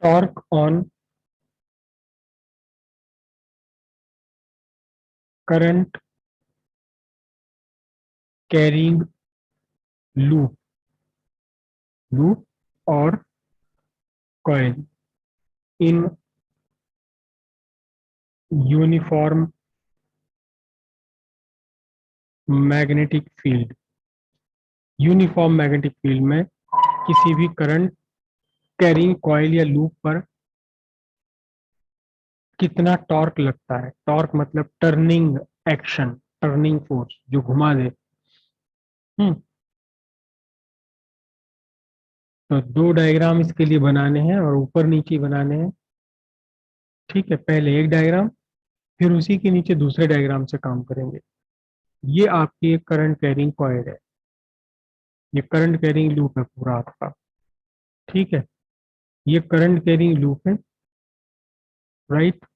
torque on current carrying loop or coil in uniform magnetic field. Uniform magnetic field में किसी भी current carrying coil या loop पर कितना टॉर्क लगता है। टॉर्क मतलब टर्निंग एक्शन, टर्निंग फोर्स जो घुमा दे। हम्म तो दो डायग्राम इसके लिए बनाने हैं और ऊपर नीचे बनाने हैं। ठीक है, पहले एक डायग्राम, फिर उसी के नीचे दूसरे डायग्राम से काम करेंगे। ये आपकी एक करंट कैरिंग कॉइल है, ये करंट कैरिंग लूप है पूरा आपका। ठीक है, ये करंट कैरिंग लूप है, राइट।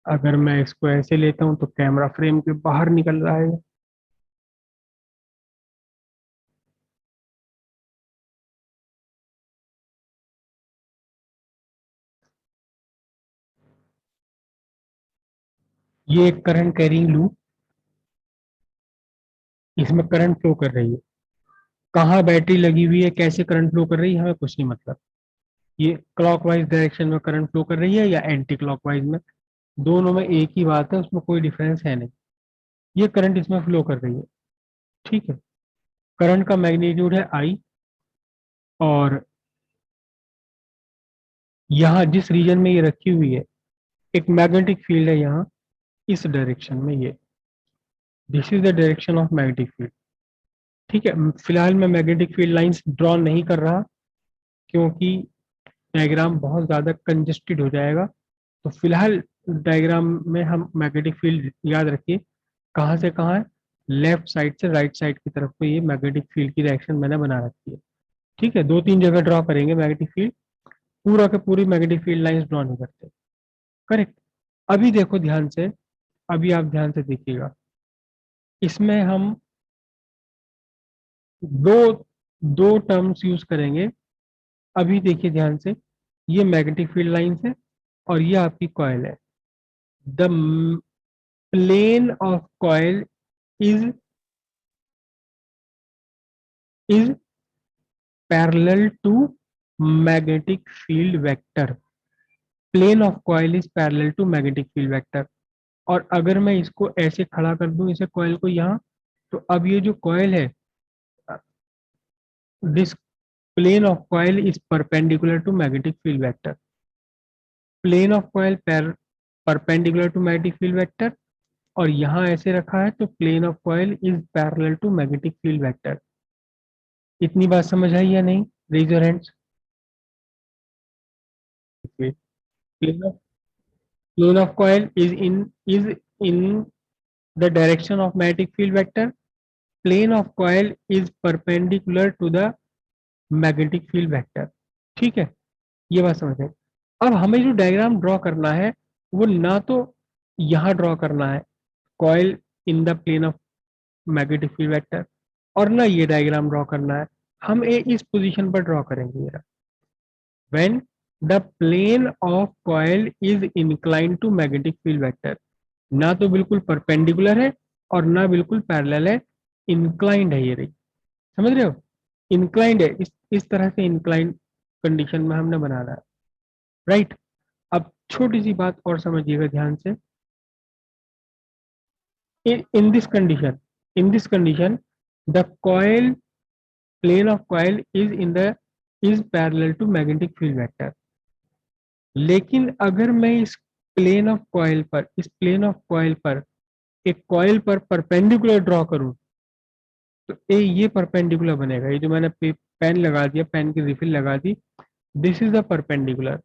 अगर मैं इसको ऐसे लेता हूं तो कैमरा फ्रेम के बाहर निकल रहा है। ये एक करंट कैरिंग लूप, इसमें करंट फ्लो कर रही है। कहाँ बैटरी लगी हुई है, कैसे करंट फ्लो कर रही है, हमें कुछ नहीं मतलब। ये क्लॉकवाइज डायरेक्शन में करंट फ्लो कर रही है या एंटी क्लॉकवाइज में, दोनों में एक ही बात है, उसमें कोई डिफरेंस है नहीं। ये करंट इसमें फ्लो कर रही है। ठीक है, करंट का मैग्नीट्यूड है आई, और यहाँ जिस रीजन में ये रखी हुई है एक मैग्नेटिक फील्ड है यहाँ, इस डायरेक्शन में। ये this is the direction of magnetic field. ठीक है, फिलहाल मैं मैग्नेटिक फील्ड लाइंस ड्रॉ नहीं कर रहा क्योंकि डायग्राम बहुत ज़्यादा कंजेस्टेड हो जाएगा। तो फिलहाल डायग्राम में हम मैग्नेटिक फील्ड याद रखिए कहाँ से कहाँ है, लेफ्ट साइड से राइट साइड की तरफ को ये मैग्नेटिक फील्ड की डायरेक्शन मैंने बना रखी है। ठीक है, दो तीन जगह ड्रॉ करेंगे मैग्नेटिक फील्ड, पूरा के पूरी मैग्नेटिक फील्ड लाइंस ड्रॉ नहीं करते। करेक्ट। अभी देखो ध्यान से, अभी आप ध्यान से देखिएगा, इसमें हम दो दो टर्म्स यूज करेंगे। अभी देखिए ध्यान से, ये मैग्नेटिक फील्ड लाइंस है और ये आपकी कॉइल है। The plane of coil is is parallel to magnetic field vector. Plane of coil is parallel to magnetic field vector. और अगर मैं इसको ऐसे खड़ा कर दूं, इसे कॉइल को यहाँ, तो अब ये जो कॉइल है, this plane of coil is perpendicular to magnetic field vector. Plane of coil perpendicular to magnetic field vector, और यहाँ ऐसे रखा है तो plane of coil is parallel to magnetic field vector. इतनी बात समझ आई या नहीं? Raise your hands. Plane of coil is in the direction of magnetic field vector. Plane of coil is perpendicular to the magnetic field vector. ठीक है, ये बात समझ गए। अब हमें जो डायग्राम ड्रॉ करना है वो ना तो यहाँ ड्रॉ करना है, coil in the plane of magnetic field vector, और ना ये डायग्राम ड्रॉ करना है। हम इस पोजीशन पर ड्रॉ करेंगे ये, when the plane of coil is inclined to magnetic field vector। ना तो बिल्कुल परपेंडिकुलर है और ना बिल्कुल पैरेलल है, इंक्लाइंड है ये रही। समझ रहे हो, इंक्लाइंड है, इस तरह से इंक्लाइंड कंडीशन में हमने बनाना है, राइट। अब छोटी सी बात और समझिएगा ध्यान से, in this condition, in this condition the coil, plane of coil is parallel to magnetic field vector. लेकिन अगर मैं इस प्लेन ऑफ कॉइल पर, इस प्लेन ऑफ कॉइल पर एक कॉइल पर परपेंडिकुलर ड्रॉ करूं, तो ये परपेंडिकुलर बनेगा। ये जो मैंने पेन लगा दिया, पेन की रिफिल लगा दी, this is the perpendicular,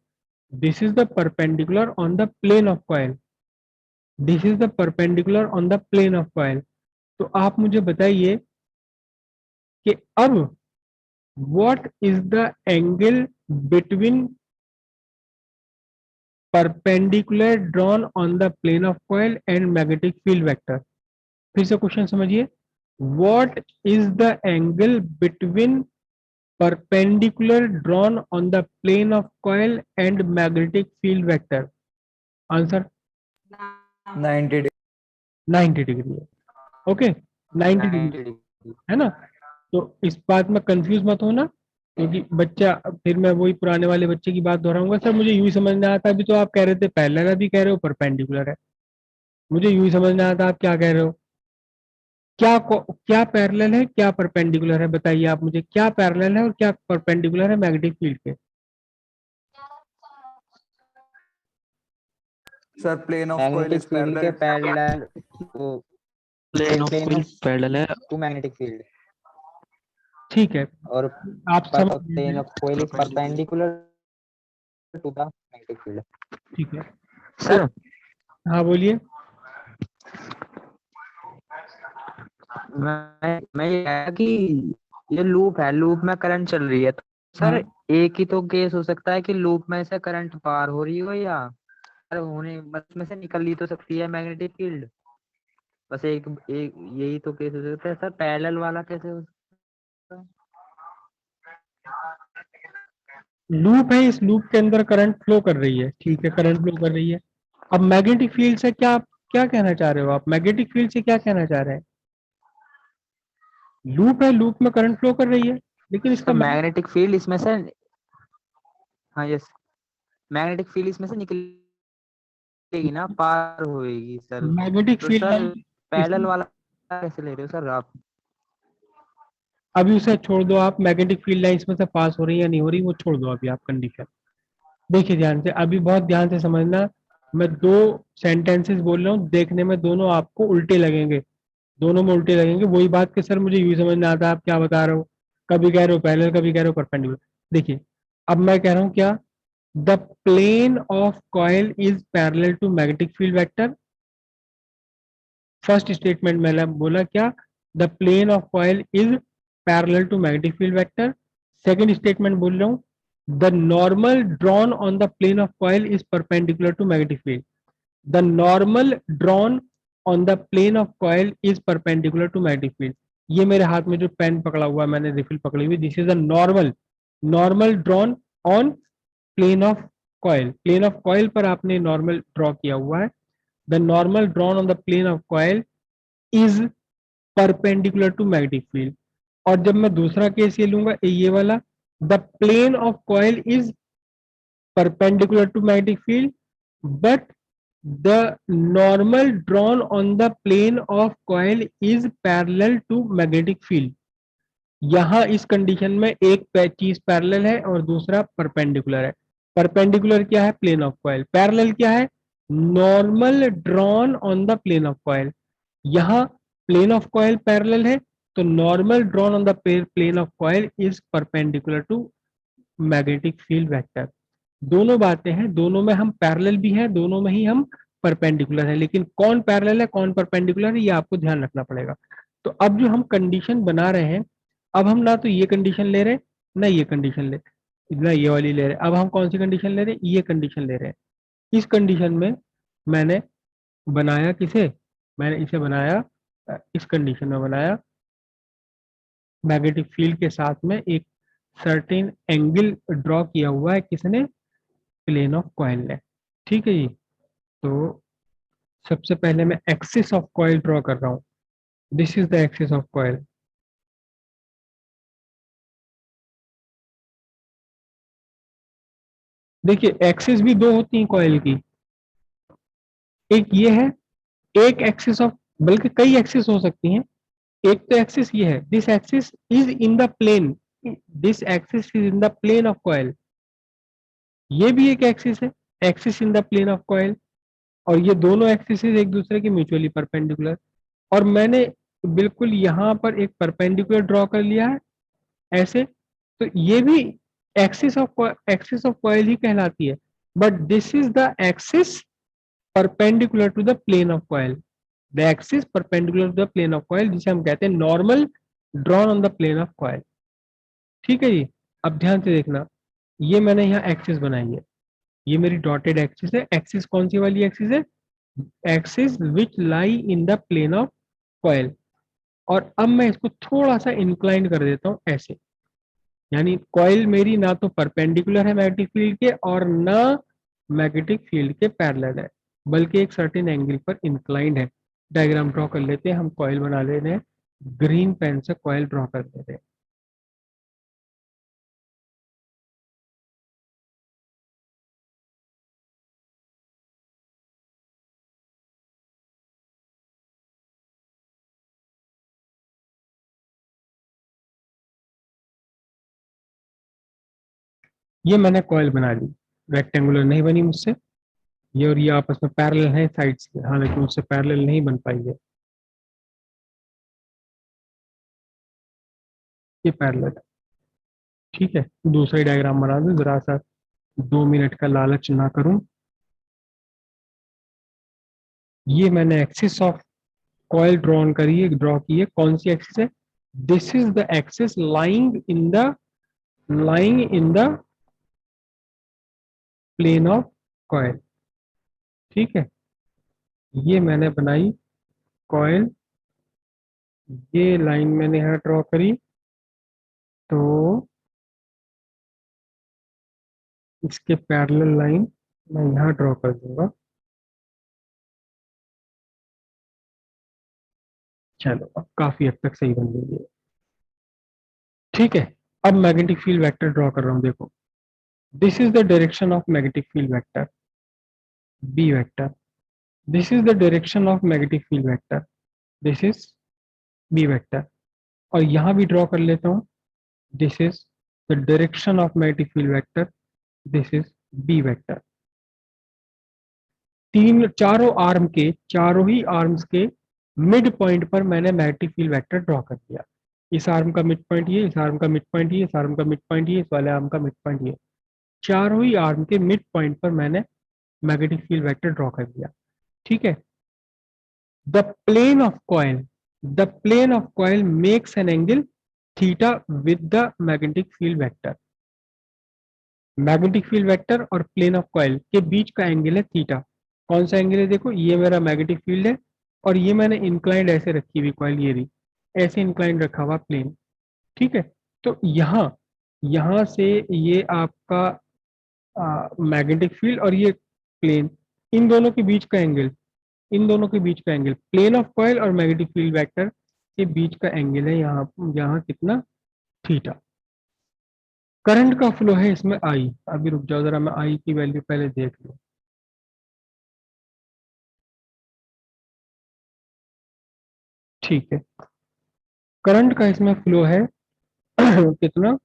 this is the perpendicular on the plane of coil, this is the perpendicular on the plane of coil. तो आप मुझे बताइए कि अब what is the angle between perpendicular drawn on the plane of coil and magnetic field vector. फिर से question समझिए, what is the angle between perpendicular drawn on the plane of coil and magnetic field vector? Answer 90 degree. 90 degree है। Okay 90 degree 90 degree. है ना। तो इस बात में कंफ्यूज मत होना, क्योंकि बच्चा, फिर मैं वही पुराने वाले बच्चे की बात दोहराऊंगा, सर मुझे यूं ही समझ में आता, अभी तो आप कह रहे थे पैरेलल है, अभी कह रहे हो परपेंडिकुलर है। मुझे यूं ही समझ में आता आप क्या कह रहे हो। क्या पैरेलल है क्या परपेंडिकुलर है, बताइए आप मुझे, क्या पैरेलल है और क्या परपेंडिकुलर है मैग्नेटिक फील्ड के। Sir plane of coil magnetic is field के पैरेलल वो plane of plane wheel of parallel है। टू मैग्नेटिक फील्ड ठीक है, और आप समझ plane of coil is perpendicular to the magnetic field. ठीक है। सर हाँ बोलिए। मैं ये है कि ये लूप है, लूप में करंट चल रही है, तो सर हाँ, एक ही तो केस हो सकता है कि लूप में से करंट पार हो रही हो या होने बस में से निकल ही तो सकती है मैग्नेटिक फील्ड। बस एक यही तो केस हो सकता है सर, पैरेलल वाला कैसे हो सकता है? लूप है, इस लूप के अंदर करंट फ्लो कर रही है, ठीक है, करंट फ्लो कर रही है। अब मैग्नेटिक फील्ड से क्या, क्या कहना चाह रहे हो आप, मैग्नेटिक फील्ड से क्या कहना चाह रहे हैं। लूप है, लूप में करंट फ्लो कर रही है, लेकिन इसका तो मैग्नेटिक फील्ड इसमें से, हाँ यस, मैग्नेटिक फील्ड इसमें से निकलेगी ना, पार होएगी सर। मैग्नेटिक तो फील्ड सर लाइन पैरेलल वाला कैसे ले रहे हो सर आप? अभी उसे छोड़ दो आप, मैग्नेटिक फील्ड लाइन इसमें से पास हो रही है या नहीं हो रही वो छोड़ दो अभी आप कंडीशन। देखिए ध्यान से, अभी बहुत ध्यान से समझना, मैं दो सेंटेंसेस बोल रहा हूँ, देखने में दोनों आपको उल्टे लगेंगे, दोनों में उल्टे लगेंगे, वही बात कि सर मुझे यूं समझ में आता है आप क्या बता रहे हो, कभी कह रहे हो पैरेलल कभी कह रहे हो परपेंडिकुलर। देखिए अब मैं कह रहा हूँ क्या, the plane of coil is parallel to magnetic field vector. First statement मैंने बोला क्या, the plane of coil is parallel to magnetic field vector. Second statement बोल रहा हूँ, the normal drawn on the plane of coil is perpendicular to magnetic field. The normal drawn on the plane of coil is perpendicular to magnetic field. ये मेरे हाथ में जो pen पकड़ा हुआ है, मैंने रिफिल पकड़ी हुई, this is a normal, normal drawn on plane of coil, plane of coil पर आपने नॉर्मल ड्रॉ किया हुआ है। The normal drawn on the plane of coil is perpendicular to magnetic field. और जब मैं दूसरा केस ये लूंगा, ये वाला, the plane of coil is perpendicular to magnetic field, but the normal drawn on the plane of coil is parallel to magnetic field। यहाँ इस कंडीशन में एक चीज पैरेलल है और दूसरा परपेंडिकुलर है। परपेंडिकुलर क्या है, प्लेन ऑफ कॉइल, पैरेलल क्या है, normal drawn on the plane of coil. यहाँ प्लेन ऑफ कॉइल पैरेलल है, तो normal drawn on the plane of coil is perpendicular to magnetic field vector. दोनों बातें हैं, दोनों में हम पैरेलल भी हैं, दोनों में ही हम परपेंडिकुलर है, लेकिन कौन पैरेलल है कौन परपेंडिकुलर है ये आपको ध्यान रखना पड़ेगा। तो अब जो हम कंडीशन बना रहे हैं, अब हम ना तो ये कंडीशन ले रहे ना ये कंडीशन ले, ना ये वाली ले रहे, अब हम कौन सी कंडीशन ले रहे हैं, ये कंडीशन ले रहे हैं। इस कंडीशन में मैंने बनाया किसे, मैंने इसे बनाया, इस कंडीशन में बनाया मैग्नेटिक फील्ड के साथ में एक सर्टेन एंगल ड्रॉ किया हुआ है किसने, प्लेन ऑफ कॉइल ने। ठीक है जी। तो सबसे पहले मैं एक्सिस ऑफ कॉइल ड्रॉ कर रहा हूं, this is the axis of coil. देखिए एक्सिस भी दो होती हैं कॉइल की, एक ये है, एक एक्सिस ऑफ, बल्कि कई एक्सिस हो सकती हैं। एक तो एक्सिस ये है, this axis is in the plane, this axis is in the plane of coil. ये भी एक एक्सिस है, axis in the plane of coil. और ये दोनों एक्सिस एक दूसरे के म्यूचुअली परपेंडिकुलर। और मैंने बिल्कुल यहाँ पर एक परपेंडिकुलर ड्रॉ कर लिया है ऐसे, तो ये भी एक्सिस ऑफ कॉइल ही कहलाती है, but this is the axis perpendicular to the plane of coil, the axis perpendicular to the plane of coil, जिसे हम कहते हैं normal drawn on the plane of coil. ठीक है जी। अब ध्यान से देखना, ये मैंने यहाँ एक्सिस बनाई है, ये मेरी डॉटेड एक्सिस है। एक्सिस कौन सी वाली एक्सिस है, axis which lie in the plane of coil. और अब मैं इसको थोड़ा सा इंक्लाइन कर देता हूं ऐसे, यानी कॉइल मेरी ना तो परपेंडिकुलर है मैग्नेटिक फील्ड के और ना मैग्नेटिक फील्ड के पैरेलल है, बल्कि एक सर्टेन एंगल पर इंक्लाइंड है। डायग्राम ड्रॉ कर लेते हैं, हम कॉइल बना ले रहे हैं, ग्रीन पेन से कॉइल ड्रॉ कर ले रहे हैं। ये मैंने कॉइल बना ली, रेक्टेंगुलर नहीं बनी मुझसे, ये और ये आपस में पैरेलल है साइड से, हालांकि मुझसे पैरेलल नहीं बन पाई है, ये पैरेलल है। ठीक है, दूसरा डायग्राम बना दूं, जरा सा 2 मिनट का लालच ना करूं। ये मैंने एक्सिस ऑफ कॉइल ड्रॉ की है। कौन सी एक्सिस है? This is the axis lying in the plane of coil. ठीक है, ये मैंने बनाई कॉइल, ये लाइन मैंने यहाँ ड्रॉ करी, तो इसके पैरेलल लाइन मैं यहाँ ड्रॉ कर दूंगा। चलो, अब काफी हद तक सही बन गई है। ठीक है, अब मैग्नेटिक फील्ड वेक्टर ड्रॉ कर रहा हूँ, देखो। This is the direction of magnetic field vector, B vector. This is the direction of magnetic field vector, this is B vector. और यहाँ भी ड्रॉ कर लेता हूँ, this is the direction of magnetic field vector, this is B vector. चारों ही arms के mid point पर मैंने मैग्नेटिक फील्ड वेक्टर ड्रॉ कर दिया। इस आर्म का मिड पॉइंट ये, इस आर्म का मिड पॉइंट ये, इस आर्म का मिड पॉइंट ये, इस वाले आर्म का मिड पॉइंट ये। चारों ही आर्म के मिड पॉइंट पर मैंने मैग्नेटिक फील्ड वेक्टर ड्रॉ कर दिया। ठीक है, the plane of coil the plane of coil makes an angle theta with the magnetic field vector. Magnetic field vector और प्लेन ऑफ कॉइल के बीच का एंगल है थीटा। कौन सा एंगल है? देखो, ये मेरा मैग्नेटिक फील्ड है और ये मैंने इंक्लाइंड ऐसे रखी हुई कॉइल, ये रही ऐसे इंक्लाइंड रखा हुआ प्लेन। ठीक है, तो यहाँ यहाँ से ये आपका मैग्नेटिक फील्ड और ये प्लेन, इन दोनों के बीच का एंगल, प्लेन ऑफ कॉइल और मैग्नेटिक फील्ड वेक्टर के बीच का एंगल है यहाँ यहाँ कितना? थीटा। करंट का फ्लो है इसमें आई। अभी रुक जाओ जरा, मैं आई की वैल्यू पहले देख लूं। ठीक है, करंट का इसमें फ्लो है कितना?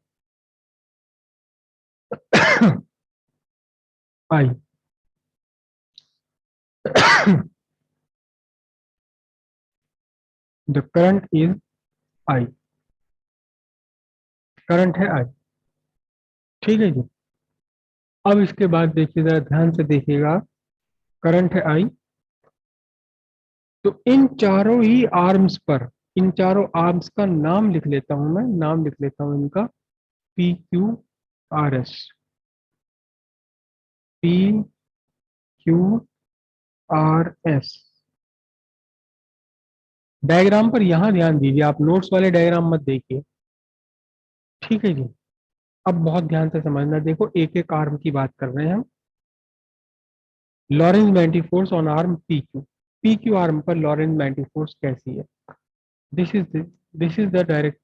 I. The current is I, current है आई। ठीक है जी, अब इसके बाद देखिए, जरा ध्यान से देखिएगा, करंट है आई, तो इन चारों आर्म्स का नाम लिख लेता हूं, मैं नाम लिख लेता हूं इनका, P Q R S, P Q R S. Diagram पर यहां ध्यान दीजिए, आप नोट्स वाले डायग्राम मत देखिए। ठीक है जी, अब बहुत ध्यान से समझना, देखो एक एक आर्म की बात कर रहे हैं हम। Lawrence magnetic force on arm P Q arm पर लॉरेंस मैग्नेटिक फोर्स कैसी है? This is this is the direct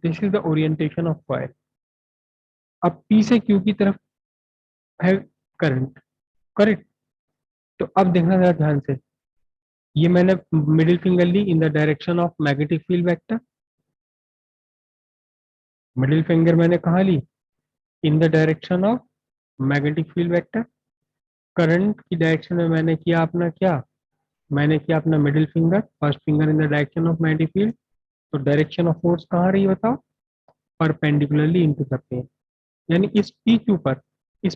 this is the orientation of coil. अब पी से क्यू की तरफ है करंट, करेक्ट? तो अब देखना जरा ध्यान से, ये मैंने मिडिल फिंगर ली in the direction of magnetic field vector. Middle finger मैंने कहा ली? In the direction of magnetic field vector. Current की डायरेक्शन में मैंने किया अपना क्या? मैंने किया अपना middle finger, first finger in the direction of magnetic field. तो डायरेक्शन ऑफ फोर्स कहाँ रही बताओ? Perpendicularly into the plane. यानी इस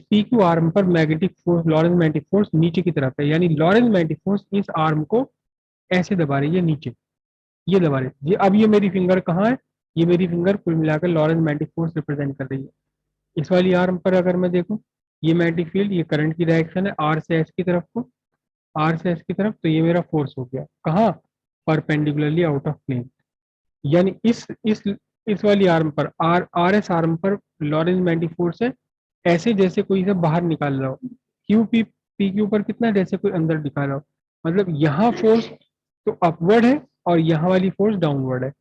पी क्यू आर्म पर magnetic force, Lorentz magnetic force नीचे की तरफ है, यानी लॉरेंस मैग्नेटिक फोर्स इस आर्म को ऐसे दबा रही है नीचे, ये दबा रही है। अब ये मेरी फिंगर कहाँ है? ये मेरी फिंगर कुल मिलाकर लॉरेंस मैग्नेटिक फोर्स रिप्रेजेंट कर रही है। इस वाली आर्म पर अगर मैं देखूं, ये मैग्नेटिक फील्ड, ये करंट की डायरेक्शन है आर से एस की तरफ को, आर से एस की तरफ, तो ये मेरा फोर्स हो गया कहाँ? Perpendicularly out of plane. यानी इस इस वाली आर्म पर आर एस आर्म पर लॉरेंस मैग्नेटिक फोर्स है, ऐसे जैसे कोई इसे बाहर निकाल रहा हो। क्यू पी पी क्यू पर कितना है, जैसे कोई अंदर निकाल रहा हो। मतलब यहाँ फोर्स तो अपवर्ड है और यहाँ वाली फोर्स डाउनवर्ड है,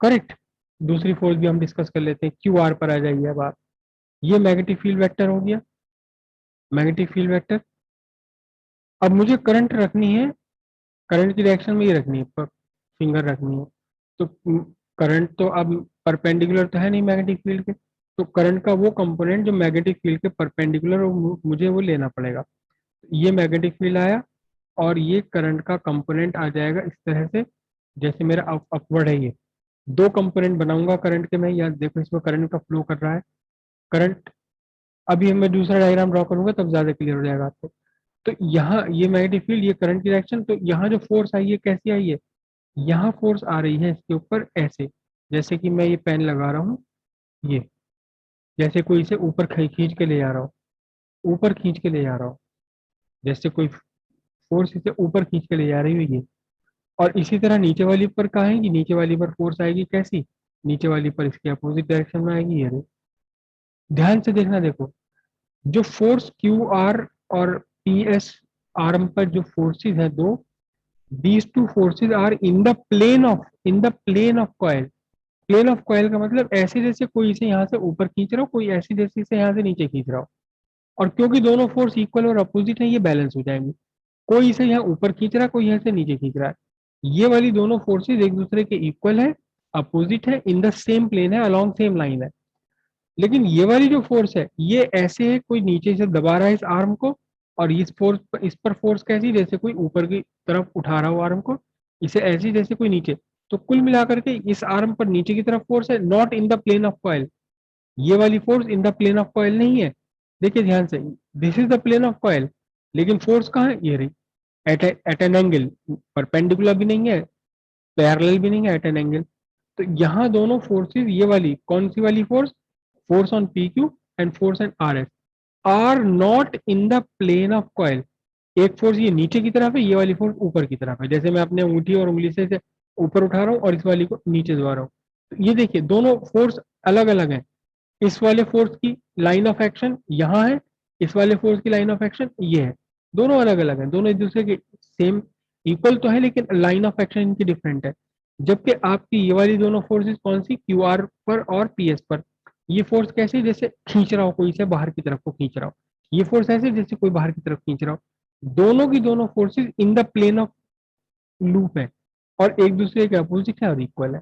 करेक्ट। दूसरी फोर्स भी हम डिस्कस कर लेते हैं, क्यू आर पर आ जाइए अब आप। ये मैग्नेटिक फील्ड वेक्टर हो गया, मैग्नेटिक फील्ड वेक्टर। अब मुझे करंट रखनी है, करंट की डायरेक्शन में ये रखनी है, फिंगर रखनी है। तो करंट तो अब परपेंडिकुलर तो है नहीं मैग्नेटिक फील्ड के, तो करंट का वो कंपोनेंट जो मैग्नेटिक फील्ड के परपेंडिकुलर मुझे वो लेना पड़ेगा। ये मैग्नेटिक फील्ड आया और ये करंट का कंपोनेंट आ जाएगा इस तरह से, जैसे मेरा अपवर्ड है। ये दो कंपोनेंट बनाऊंगा करंट के मैं, या देखो इसमें करंट का फ्लो कर रहा है, करंट। अभी मैं दूसरा डायग्राम ड्रॉ करूंगा तब ज्यादा क्लियर हो जाएगा आपको। तो यहाँ ये मैग्नेटिक फील्ड, ये करंट की डायरेक्शन, तो यहाँ जो फोर्स आई है कैसी आई है, यहाँ फोर्स आ रही है इसके ऊपर ऐसे, जैसे कि मैं ये पेन लगा रहा हूँ, ये जैसे कोई इसे ऊपर खींच के ले जा रहा हो, ऊपर खींच के ले जा रहा हो, जैसे कोई फोर्स इसे ऊपर खींच के ले जा रही है ये। और इसी तरह नीचे वाली पर कहाँ आएगी, नीचे वाली पर फोर्स आएगी कैसी, नीचे वाली पर इसके अपोजिट डायरेक्शन में आएगी ये। ध्यान से देखना, देखो जो फोर्स क्यू आर और पी एस आर्म पर जो फोर्सेस है दो, these two forces are in the plane of, in the plane of coil. Plane of coil का मतलब ऐसे जैसे कोई इसे यहाँ से ऊपर खींच रहा हो, कोई ऐसी जैसे इसे यहाँ से नीचे खींच रहा हो। और क्योंकि दोनों फोर्स इक्वल और अपोजिट है, ये बैलेंस हो जाएंगे। कोई इसे यहाँ ऊपर खींच रहा है, कोई यहाँ से नीचे खींच रहा है। ये वाली दोनों फोर्सेस एक दूसरे के इक्वल है, अपोजिट है, इन द सेम प्लेन है, अलोंग सेम लाइन है। लेकिन ये वाली जो फोर्स है ये ऐसे है, कोई नीचे से दबा रहा है इस आर्म को, और इस पर फोर्स कैसी, जैसे कोई ऊपर की तरफ उठा रहा हो आर्म को, इसे ऐसी जैसे कोई नीचे। तो कुल मिलाकर के इस आर्म पर नीचे की तरफ फोर्स है, not in the plane of coil. ये वाली force in the plane of coil नहीं है। देखिए ध्यान से, this is the plane of coil, लेकिन फोर्स कहाँ है, ये रही, एट एन एंगल, परपेंडिकुलर भी नहीं है, पैरेलल भी नहीं है, एट एन एंगल। तो यहाँ दोनों फोर्सेस, ये वाली कौन सी वाली force, force on P Q and force on R S, are not in the plane of coil. एक फोर्स ये नीचे की तरफ है, ये वाली फोर्स ऊपर की तरफ है, जैसे मैं अपने अंगूठी और उंगली से इसे ऊपर उठा रहा हूँ और इस वाली को नीचे दबा रहा हूँ। तो ये देखिए दोनों फोर्स अलग अलग हैं। इस वाले फोर्स की लाइन ऑफ एक्शन यहाँ है, इस वाले फोर्स की लाइन ऑफ एक्शन ये है। दोनों अलग अलग हैं, दोनों एक दूसरे के सेम इक्वल तो है, लेकिन लाइन ऑफ एक्शन इनकी डिफरेंट है। जबकि आपकी ये वाली दोनों फोर्सेस कौन सी, क्यू आर पर और पी एस पर, ये फोर्स कैसे, जैसे खींच रहा हो कोई से बाहर की तरफ को खींच रहा हो, ये फोर्स ऐसे जैसे कोई बाहर की तरफ खींच रहा हो। दोनों की दोनों forces in the plane of loop है, और एक दूसरे के अपोजिट है और इक्वल है।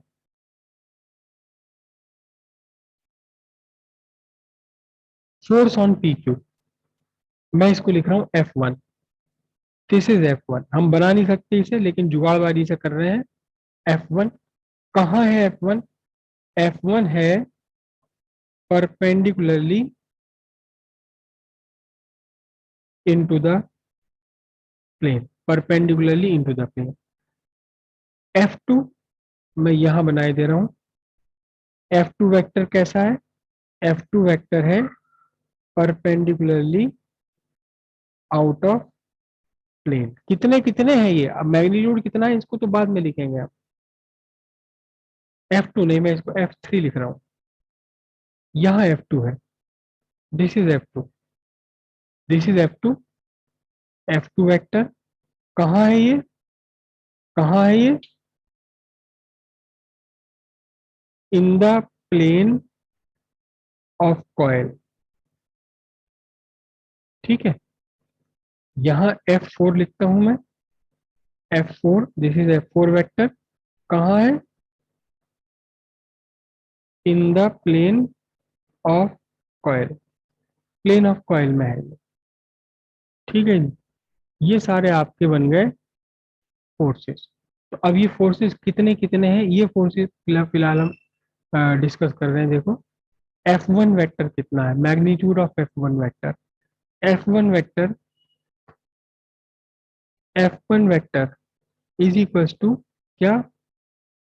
फोर्स ऑन पी क्यू, मैं इसको लिख रहा हूँ F1, दिस इज F1। हम बना नहीं सकते इसे, लेकिन जुगाड़बाजी से कर रहे हैं। F1 कहाँ है, F1, F1 है perpendicularly into the plane, perpendicularly into the plane. F2 मैं यहां बनाए दे रहा हूं। F2 वेक्टर कैसा है, F2 वेक्टर है परपेंडिकुलरली आउट ऑफ प्लेन। कितने कितने हैं ये, अब मैग्नीट्यूड कितना है इसको तो बाद में लिखेंगे आप। F2 नहीं, मैं इसको F3 लिख रहा हूं। यहाँ F2 है, this is F2, this is F2। F2 vector कहाँ है ये, कहाँ है ये, in the plane of coil. ठीक है, यहाँ F4 लिखता हूं मैं, F4, this is F4 vector, कहाँ है, in the plane of coil, plane of coil में है ये। ठीक है जी, ये सारे आपके बन गए फोर्सेस। तो अब ये फोर्सेस कितने कितने हैं, ये फोर्सेस फिलहाल हम डिस्कस कर रहे हैं। देखो F1 वेक्टर कितना है, magnitude of F1 vector, F1 vector, F1 vector is equal to क्या,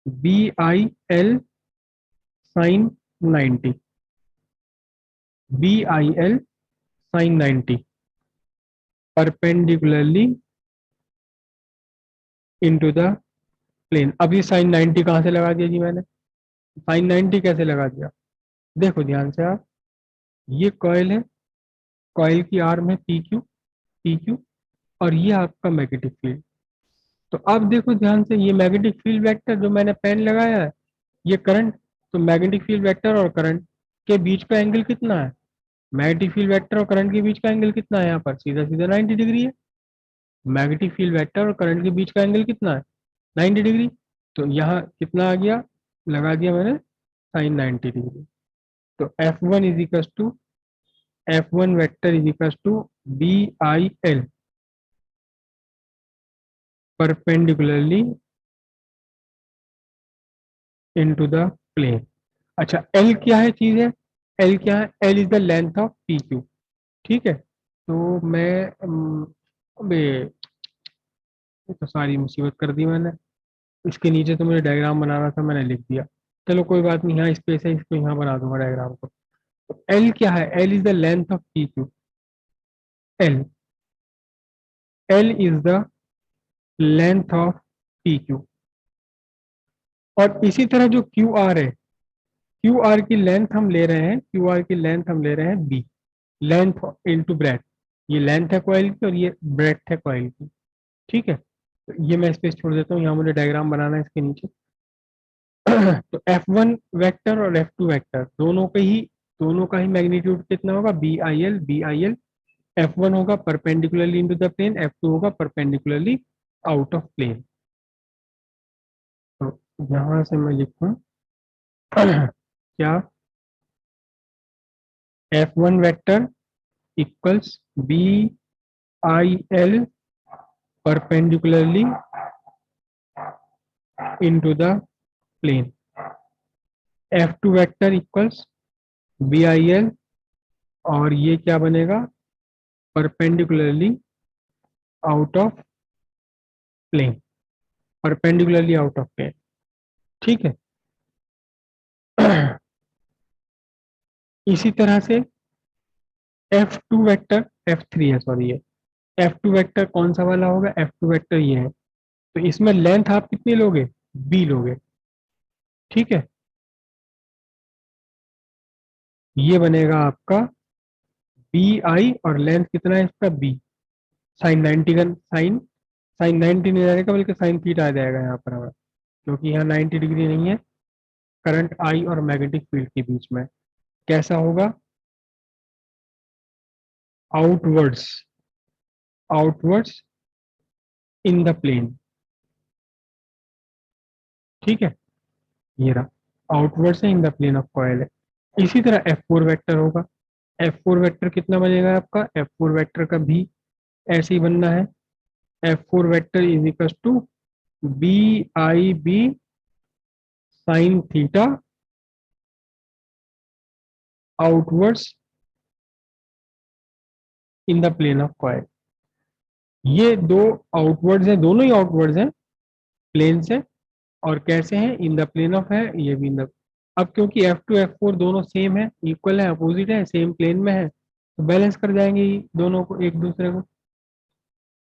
B I L sine 90, B I L sine 90 perpendicularly into the plane. अब ये साइन 90 कहाँ से लगा दिया जी मैंने, साइन 90 कैसे लगा दिया? देखो ध्यान से आप, ये कॉइल है, कॉइल की आर्म है पी क्यू, और ये आपका मैग्नेटिक फील्ड। तो अब देखो ध्यान से, ये मैग्नेटिक फील्ड वेक्टर जो मैंने पेन लगाया है, ये करंट, तो मैग्नेटिक फील्ड वेक्टर और करंट के बीच का एंगल कितना है? मैग्नेटिक फील्ड वेक्टर और करंट के बीच का एंगल कितना है? यहाँ पर सीधा सीधा 90 डिग्री है। मैग्नेटिक फील्ड वेक्टर और करंट के बीच का एंगल कितना है? 90 डिग्री। तो यहाँ कितना आ गया, लगा दिया मैंने साइन 90 डिग्री। तो F1 vector is equal to BIL perpendicularly into the plane. अच्छा, L क्या है चीज है? L क्या है? L is the length of PQ। ठीक है, तो मैं अबे ये तो सारी मुसीबत कर दी मैंने। इसके नीचे तो मुझे डायग्राम बनाना था, मैंने लिख दिया। चलो कोई बात नहीं, यहाँ स्पेस है, इसको यहाँ बना दूंगा डायग्राम को। तो L क्या है? L is the length of PQ। L L is the length of PQ। और इसी तरह जो QR है, QR की लेंथ हम ले रहे हैं, QR की लेंथ हम ले रहे हैं B, लेंथ इनटू ब्रेथ। ये लेंथ है कॉइल की और ये ब्रेथ है कॉइल की। ठीक है, तो ये मैं स्पेस छोड़ देता हूँ, यहाँ मुझे डायग्राम बनाना है इसके नीचे। तो F1 वेक्टर और F2 वेक्टर दोनों का ही मैग्नीट्यूड कितना होगा? BIL। F1 होगा perpendicularly into the plane, F2 होगा परपेंडिकुलरली आउट ऑफ प्लेन। तो यहाँ से मैं लिखूं क्या? F1 vector equals BIL perpendicularly into the plane. F2 vector equals BIL, और ये क्या बनेगा? Perpendicularly out of plane, perpendicularly out of plane. ठीक है। इसी तरह से F2 वेक्टर, F3 है सॉरी, ये F2 वेक्टर कौन सा वाला होगा? F2 वेक्टर ये है। तो इसमें लेंथ आप कितनी लोगे? B लोगे। ठीक है, ये बनेगा आपका BI, और लेंथ कितना है इसका? B। साइन 90 का साइन 90 नहीं रहेगा, बल्कि साइन थीटा आ जाएगा यहाँ पर हमारा, क्योंकि यहाँ 90 डिग्री नहीं है करंट I और मैग्नेटिक फील्ड के बीच में। कैसा होगा? Outwards, outwards in the plane. ठीक है, ये रहा आउटवर्ड्स है in the plane of coil है। इसी तरह F4 वेक्टर होगा। F4 वेक्टर कितना बनेगा आपका? F4 वेक्टर का भी ऐसे ही बनना है। F4 vector is equal to BIB sine theta outwards in the plane of coil. ये दो आउटवर्ड्स हैं, दोनों ही आउटवर्ड्स हैं प्लेन से, और कैसे हैं? इन द प्लेन ऑफ है, ये भी इन द। अब क्योंकि F2 F4 दोनों सेम है, इक्वल है, अपोजिट है, सेम प्लेन में है, तो बैलेंस कर जाएंगे ये दोनों को एक दूसरे को।